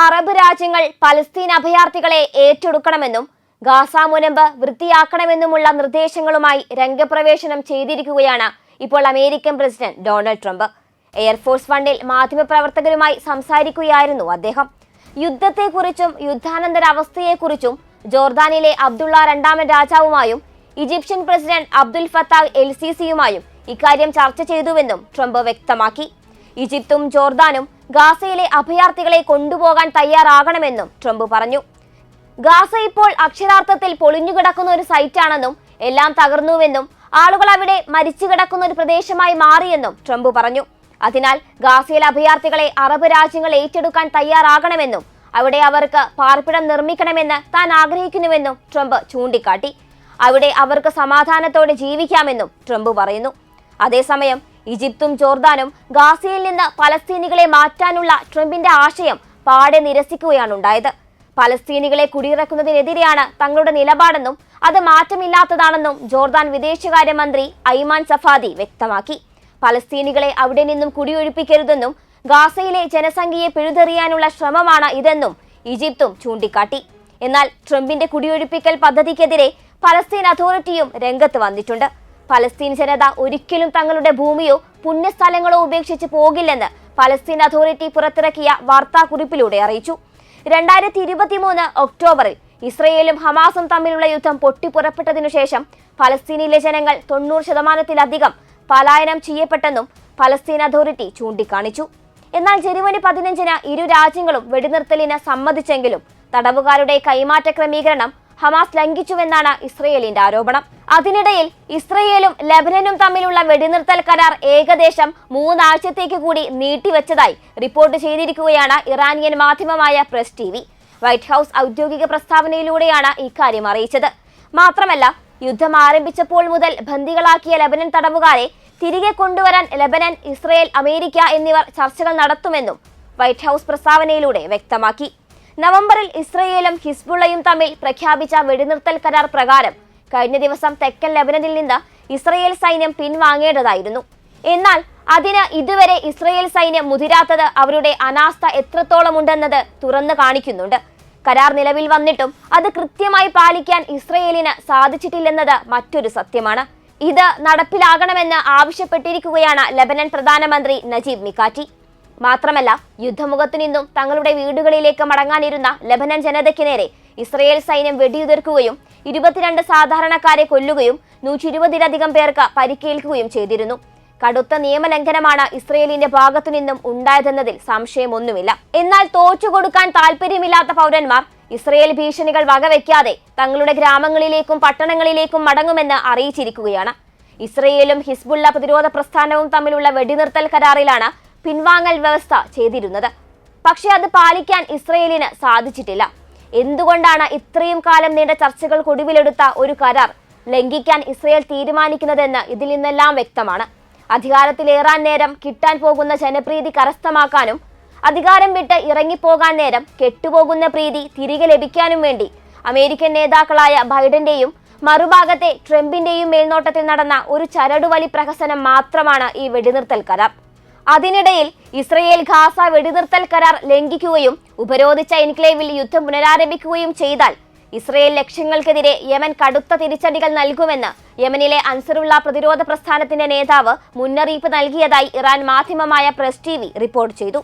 Arab രാജ്യങ്ങൾ Palestine അഭയാർത്ഥികളെ ഏറ്റെടുക്കണമെന്നും Gaza മുനമ്പ് വൃത്തിയാക്കണമെന്നുമുള്ള നിർദ്ദേശങ്ങളുമായി രംഗപ്രവേശനം ചെയ്തിരിക്കുകയാണ് ഇപ്പോൾ American president Donald Trump. Air force വണ്ണിൽ മാധ്യമപ്രവർത്തകരുമായി സംസാരിക്കുകയായിരുന്നു അദ്ദേഹം. യുദ്ധത്തെക്കുറിച്ചും യുദ്ധാനന്തര അവസ്ഥയെക്കുറിച്ചും ജോർദാനിലെ അബ്ദുള്ള രണ്ടാമൻ രാജാവുമായും Egyptian president Abdel Fattah el സിസിയുമായും ഇക്കാര്യം ചർച്ച ചെയ്തുവെന്നും ട്രംപ് വ്യക്തമാക്കി. ഈജിപ്തും ജോർദാനും ഗാസയിലെ അഭയാർത്ഥികളെ കൊണ്ടുപോകാൻ തയ്യാറാകണമെന്നും ട്രംപ് പറഞ്ഞു. ഗാസ ഇപ്പോൾ അക്ഷരാർത്ഥത്തിൽ പൊളിഞ്ഞുകിടക്കുന്ന ഒരു സൈറ്റാണെന്നും എല്ലാം തകർന്നുവെന്നും ആളുകൾ അവിടെ മരിച്ചു കിടക്കുന്ന ഒരു പ്രദേശമായി മാറിയെന്നും ട്രംപ് പറഞ്ഞു. അതിനാൽ ഗാസയിലെ അഭയാർത്ഥികളെ അറബ് രാജ്യങ്ങൾ ഏറ്റെടുക്കാൻ തയ്യാറാകണമെന്നും അവിടെ അവർക്ക് പാർപ്പിടം നിർമ്മിക്കണമെന്ന് താൻ ആഗ്രഹിക്കുന്നുവെന്നും ട്രംപ് ചൂണ്ടിക്കാട്ടി. അവിടെ അവർക്ക് സമാധാനത്തോടെ ജീവിക്കാമെന്നും ട്രംപ് പറയുന്നു. അതേസമയം ഈജിപ്തും ജോർദാനും ഗാസയിൽ നിന്ന് പലസ്തീനികളെ മാറ്റാനുള്ള ട്രംപിന്റെ ആശയം പാടെ നിരസിക്കുകയാണുണ്ടായത്. പലസ്തീനികളെ കുടിയിറക്കുന്നതിനെതിരെയാണ് തങ്ങളുടെ നിലപാടെന്നും അത് മാറ്റമില്ലാത്തതാണെന്നും ജോർദാൻ വിദേശകാര്യമന്ത്രി ഐമാൻ സഫാദി വ്യക്തമാക്കി. പലസ്തീനികളെ അവിടെ നിന്നും കുടിയൊഴിപ്പിക്കരുതെന്നും ഗാസയിലെ ജനസംഖ്യയെ പിഴുതെറിയാനുള്ള ശ്രമമാണ് ഇതെന്നും ഈജിപ്തും ചൂണ്ടിക്കാട്ടി. എന്നാൽ ട്രംപിന്റെ കുടിയൊഴിപ്പിക്കൽ പദ്ധതിക്കെതിരെ പലസ്തീൻ അതോറിറ്റിയും രംഗത്ത് വന്നിട്ടുണ്ട്. പലസ്തീൻ ജനത ഒരിക്കലും തങ്ങളുടെ ഭൂമിയോ പുണ്യസ്ഥലങ്ങളോ ഉപേക്ഷിച്ച് പോകില്ലെന്ന് പലസ്തീൻ അതോറിറ്റി പുറത്തിറക്കിയ വാർത്താക്കുറിപ്പിലൂടെ അറിയിച്ചു. 2023 ഒക്ടോബറിൽ ഇസ്രയേലും ഹമാസും തമ്മിലുള്ള യുദ്ധം പൊട്ടിപ്പുറപ്പെട്ടതിനു ശേഷം പലസ്തീനിലെ ജനങ്ങൾ 90% പലായനം ചെയ്യപ്പെട്ടെന്നും പലസ്തീൻ അതോറിറ്റി ചൂണ്ടിക്കാണിച്ചു. എന്നാൽ ജനുവരി 15 ഇരു രാജ്യങ്ങളും വെടിനിർത്തലിന് സമ്മതിച്ചെങ്കിലും തടവുകാരുടെ കൈമാറ്റ ക്രമീകരണം ഹമാസ് ലംഘിച്ചുവെന്നാണ് ഇസ്രയേലിന്റെ ആരോപണം. അതിനിടയിൽ ഇസ്രയേലും ലെബനനും തമ്മിലുള്ള വെടിനിർത്തൽ കരാർ ഏകദേശം 3 ആഴ്ചത്തേക്ക് കൂടി നീട്ടിവെച്ചതായി റിപ്പോർട്ട് ചെയ്തിരിക്കുകയാണ് ഇറാനിയൻ മാധ്യമമായ പ്രസ് ടിവി. വൈറ്റ് ഹൌസ് ഔദ്യോഗിക പ്രസ്താവനയിലൂടെയാണ് ഇക്കാര്യം അറിയിച്ചത്. മാത്രമല്ല, യുദ്ധം ആരംഭിച്ചപ്പോൾ മുതൽ ബന്ദികളാക്കിയ ലെബനൻ തടവുകാരെ തിരികെ കൊണ്ടുവരാൻ ലെബനൻ, ഇസ്രയേൽ, അമേരിക്ക എന്നിവർ ചർച്ചകൾ നടത്തുമെന്നും വൈറ്റ് ഹൌസ് പ്രസ്താവനയിലൂടെ വ്യക്തമാക്കി. നവംബറിൽ ഇസ്രയേലും ഹിസ്ബുള്ളയും തമ്മിൽ പ്രഖ്യാപിച്ച വെടിനിർത്തൽ കരാർ പ്രകാരം കഴിഞ്ഞ ദിവസം തെക്കൻ ലെബനനിൽ നിന്ന് ഇസ്രയേൽ സൈന്യം പിൻവാങ്ങേണ്ടതായിരുന്നു. എന്നാൽ അതിന് ഇതുവരെ ഇസ്രയേൽ സൈന്യം മുതിരാത്തത് അവരുടെ അനാസ്ഥ എത്രത്തോളം ഉണ്ടെന്നത് തുറന്നു കാണിക്കുന്നുണ്ട്. കരാർ നിലവിൽ വന്നിട്ടും അത് കൃത്യമായി പാലിക്കാൻ ഇസ്രയേലിന് സാധിച്ചിട്ടില്ലെന്നത് മറ്റൊരു സത്യമാണ്. ഇത് നടപ്പിലാകണമെന്ന് ആവശ്യപ്പെട്ടിരിക്കുകയാണ് ലെബനൻ പ്രധാനമന്ത്രി നജീബ് മിക്കാറ്റി. മാത്രമല്ല, യുദ്ധമുഖത്തു നിന്നും തങ്ങളുടെ വീടുകളിലേക്ക് മടങ്ങാനിരുന്ന ലെബനൻ ജനതയ്ക്ക് നേരെ ഇസ്രയേൽ സൈന്യം വെടിയുതിർക്കുകയും 22 സാധാരണക്കാരെ കൊല്ലുകയും 120-ലധികം പേർക്ക് പരിക്കേൽക്കുകയും ചെയ്തിരുന്നു. കടുത്ത നിയമലംഘനമാണ് ഇസ്രയേലിന്റെ ഭാഗത്തു നിന്നും ഉണ്ടായതെന്നതിൽ സംശയമൊന്നുമില്ല. എന്നാൽ തോറ്റുകൊടുക്കാൻ താല്പര്യമില്ലാത്ത പൗരന്മാർ ഇസ്രയേൽ ഭീഷണികൾ വകവെക്കാതെ തങ്ങളുടെ ഗ്രാമങ്ങളിലേക്കും പട്ടണങ്ങളിലേക്കും മടങ്ങുമെന്ന് അറിയിച്ചിരിക്കുകയാണ്. ഇസ്രയേലും ഹിസ്ബുള്ള പ്രതിരോധ പ്രസ്ഥാനവും തമ്മിലുള്ള വെടിനിർത്തൽ കരാറിലാണ് പിൻവാങ്ങൽ വ്യവസ്ഥ ചെയ്തിരുന്നത്. പക്ഷേ അത് പാലിക്കാൻ ഇസ്രയേലിന് സാധിച്ചിട്ടില്ല. എന്തുകൊണ്ടാണ് ഇത്രയും കാലം നീണ്ട ചർച്ചകൾക്കൊടുവിലെടുത്ത ഒരു കരാർ ലംഘിക്കാൻ ഇസ്രയേൽ തീരുമാനിക്കുന്നതെന്ന് ഇതിൽ നിന്നെല്ലാം വ്യക്തമാണ്. അധികാരത്തിലേറാൻ നേരം കിട്ടാൻ പോകുന്ന ജനപ്രീതി കരസ്ഥമാക്കാനും അധികാരം വിട്ട് ഇറങ്ങിപ്പോകാൻ നേരം കെട്ടുപോകുന്ന പ്രീതി തിരികെ ലഭിക്കാനും വേണ്ടി അമേരിക്കൻ നേതാക്കളായ ബൈഡന്റെയും മറുഭാഗത്തെ ട്രംപിന്റെയും മേൽനോട്ടത്തിൽ നടന്ന ഒരു ചരടുവലി പ്രഹസനം മാത്രമാണ് ഈ വെടിനിർത്തൽ കരാർ. അതിനിടയിൽ ഇസ്രയേൽ ഗാസ വെടിനിർത്തൽ കരാർ ലംഘിക്കുകയും ഉപരോധിച്ച എൻക്ലേവിൽ യുദ്ധം പുനരാരംഭിക്കുകയും ചെയ്താൽ ഇസ്രയേൽ ലക്ഷ്യങ്ങൾക്കെതിരെ യമൻ കടുത്ത തിരിച്ചടികൾ നൽകുമെന്ന് യമനിലെ അൻസറുള്ള പ്രതിരോധ പ്രസ്ഥാനത്തിന്റെ നേതാവ് മുന്നറിയിപ്പ് നൽകിയതായി ഇറാൻ മാധ്യമമായ പ്രസ് ടിവി റിപ്പോർട്ട് ചെയ്തു.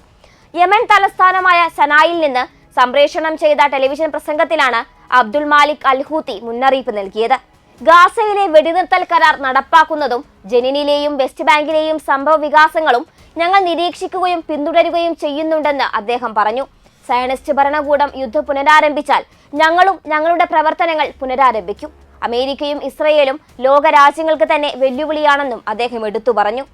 യമൻ തലസ്ഥാനമായ സനായിൽ നിന്ന് സംപ്രേഷണം ചെയ്ത ടെലിവിഷൻ പ്രസംഗത്തിലാണ് അബ്ദുൽ മാലിക് അൽ ഹൂത്തി മുന്നറിയിപ്പ് നൽകിയത്. ഗാസയിലെ വെടിനിർത്തൽ കരാർ നടപ്പാക്കുന്നതും ജനീനിലെയും വെസ്റ്റ് ബാങ്കിലെയും സംഭവ വികാസങ്ങളും ഞങ്ങൾ നിരീക്ഷിക്കുകയും പിന്തുടരുകയും ചെയ്യുന്നുണ്ടെന്ന് അദ്ദേഹം പറഞ്ഞു. സയനിസ്റ്റ് ഭരണകൂടം യുദ്ധം പുനരാരംഭിച്ചാൽ ഞങ്ങളും ഞങ്ങളുടെ പ്രവർത്തനങ്ങൾ പുനരാരംഭിക്കും. അമേരിക്കയും ഇസ്രയേലും ലോകരാജ്യങ്ങൾക്ക് തന്നെ വെല്ലുവിളിയാണെന്നും അദ്ദേഹം എടുത്തു പറഞ്ഞു.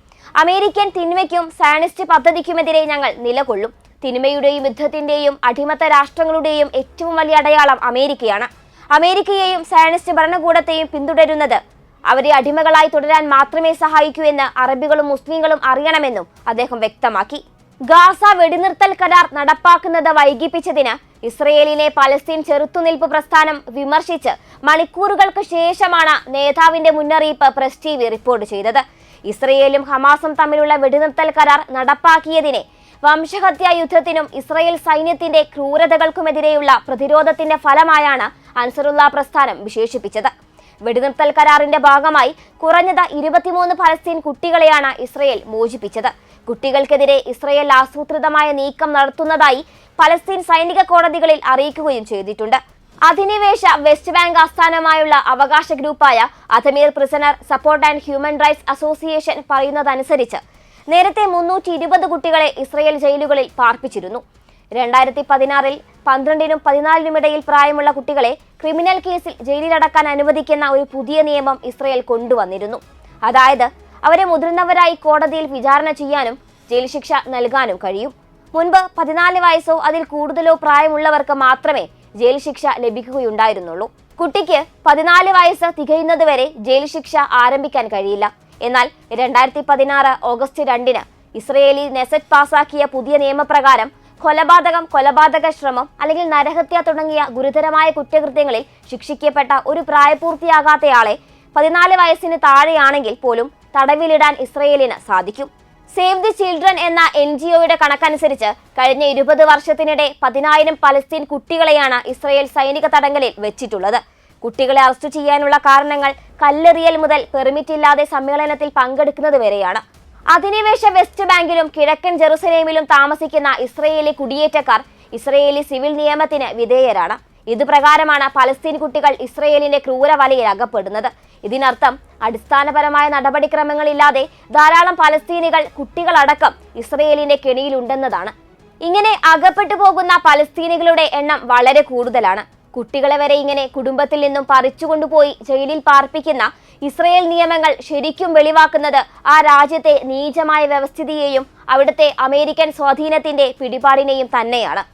അമേരിക്കൻ തിന്മയ്ക്കും സയനിസ്റ്റ് പദ്ധതിക്കുമെതിരെ ഞങ്ങൾ നിലകൊള്ളും. തിന്മയുടെയും യുദ്ധത്തിന്റെയും അടിമത്ത രാഷ്ട്രങ്ങളുടെയും ഏറ്റവും വലിയ അടയാളം അമേരിക്കയാണ്. അമേരിക്കയെയും സയനിസ്റ്റ് ഭരണകൂടത്തെയും പിന്തുടരുന്നത് അവരെ അടിമകളായി തുടരാൻ മാത്രമേ സഹായിക്കൂ എന്ന് അറബികളും മുസ്ലിങ്ങളും അറിയണമെന്നും അദ്ദേഹം വ്യക്തമാക്കി. ഗാസ വെടിനിർത്തൽ കരാർ നടപ്പാക്കുന്നത് വൈകിപ്പിച്ചതിന് ഇസ്രയേലിനെ പലസ്തീൻ ചെറുത്തുനിൽപ്പ് പ്രസ്ഥാനം വിമർശിച്ച് മണിക്കൂറുകൾക്ക് ശേഷമാണ് നേതാവിന്റെ മുന്നറിയിപ്പ് പ്രസ് ടിവി റിപ്പോർട്ട് ചെയ്തത്. ഇസ്രയേലും ഹമാസും തമ്മിലുള്ള വെടിനിർത്തൽ കരാർ നടപ്പാക്കിയതിനെ വംശഹത്യാ യുദ്ധത്തിനും ഇസ്രയേൽ സൈന്യത്തിന്റെ ക്രൂരതകൾക്കുമെതിരെയുള്ള പ്രതിരോധത്തിന്റെ ഫലമായാണ് അൻസറുള്ള പ്രസ്ഥാനം വിശേഷിപ്പിച്ചത്. വെടിനിർത്തൽ കരാറിന്റെ ഭാഗമായി കുറഞ്ഞത് 23 പലസ്തീൻ കുട്ടികളെയാണ് ഇസ്രയേൽ മോചിപ്പിച്ചത്. കുട്ടികൾക്കെതിരെ ഇസ്രയേൽ ആസൂത്രിതമായ നീക്കം നടത്തുന്നതായി പലസ്തീൻ സൈനിക കോടതികളിൽ അറിയിക്കുകയും ചെയ്തിട്ടുണ്ട്. അധിനിവേശ വെസ്റ്റ് ബാങ്ക് ആസ്ഥാനമായുള്ള അവകാശ ഗ്രൂപ്പായ Addameer prisoner support and human rights association പറയുന്നതനുസരിച്ച് നേരത്തെ 320 കുട്ടികളെ ഇസ്രയേൽ ജയിലുകളിൽ പാർപ്പിച്ചിരുന്നു. 2016-ൽ 12-നും 14-നും ഇടയിൽ പ്രായമുള്ള കുട്ടികളെ ക്രിമിനൽ കേസിൽ ജയിലിലടക്കാൻ അനുവദിക്കുന്ന ഒരു പുതിയ നിയമം ഇസ്രയേൽ കൊണ്ടുവന്നിരുന്നു. അതായത് അവരെ മുതിർന്നവരായി കോടതിയിൽ വിചാരണ ചെയ്യാനും ജയിൽ ശിക്ഷ നൽകാനും കഴിയും. മുൻപ് 14 വയസ്സോ അതിൽ കൂടുതലോ പ്രായമുള്ളവർക്ക് മാത്രമേ ജയിൽ ശിക്ഷ ലഭിക്കുകയുണ്ടായിരുന്നുള്ളൂ. കുട്ടിക്ക് 14 വയസ്സ് തികയുന്നതുവരെ ജയിൽ ശിക്ഷ ആരംഭിക്കാൻ കഴിയില്ല. എന്നാൽ 2016 ഓഗസ്റ്റ് 2-ന് ഇസ്രയേലി നെസറ്റ് പാസാക്കിയ പുതിയ നിയമപ്രകാരം കൊലപാതകം, കൊലപാതക ശ്രമം അല്ലെങ്കിൽ നരഹത്യ തുടങ്ങിയ ഗുരുതരമായ കുറ്റകൃത്യങ്ങളിൽ ശിക്ഷിക്കപ്പെട്ട ഒരു പ്രായപൂർത്തിയാകാത്തയാളെ 14 വയസ്സിന് താഴെയാണെങ്കിൽ പോലും തടവിലിടാൻ ഇസ്രയേലിന് സാധിക്കും. സേവ് ദി ചിൽഡ്രൻ എന്ന NGOയുടെ കണക്കനുസരിച്ച് കഴിഞ്ഞ 20 വർഷത്തിനിടെ 10,000 പലസ്തീൻ കുട്ടികളെയാണ് ഇസ്രയേൽ സൈനിക തടങ്കലിൽ വെച്ചിട്ടുള്ളത്. കുട്ടികളെ അറസ്റ്റ് ചെയ്യാനുള്ള കാരണങ്ങൾ കല്ലെറിയൽ മുതൽ പെർമിറ്റ് ഇല്ലാതെ സമ്മേളനത്തിൽ പങ്കെടുക്കുന്നത് വരെയാണ്. അധിനിവേശ വെസ്റ്റ് ബാങ്കിലും കിഴക്കൻ ജെറുസലേമിലും താമസിക്കുന്ന ഇസ്രയേലി കുടിയേറ്റക്കാർ ഇസ്രയേലി സിവിൽ നിയമത്തിന് വിധേയരാണ്. ഇതുപ്രകാരമാണ് പലസ്തീൻ കുട്ടികൾ ഇസ്രയേലിന്റെ ക്രൂരവലയിൽ അകപ്പെടുന്നത്. ഇതിനർത്ഥം അടിസ്ഥാനപരമായ നടപടിക്രമങ്ങളില്ലാതെ ധാരാളം പലസ്തീനികൾ, കുട്ടികളടക്കം ഇസ്രയേലിന്റെ കെണിയിലുണ്ടെന്നതാണ്. ഇങ്ങനെ അകപ്പെട്ടു പോകുന്ന പലസ്തീനികളുടെ എണ്ണം വളരെ കൂടുതലാണ്. കുട്ടികളെ വരെ ഇങ്ങനെ കുടുംബത്തിൽ നിന്നും പറിച്ചുകൊണ്ടുപോയി ജയിലിൽ പാർപ്പിക്കുന്ന ഇസ്രയേൽ നിയമങ്ങൾ ശരിക്കും വെളിവാക്കുന്നത് ആ രാജ്യത്തെ നീചമായ വ്യവസ്ഥിതിയെയും അവിടുത്തെ അമേരിക്കൻ സ്വാധീനത്തിന്റെ പിടിപാടിനെയും തന്നെയാണ്.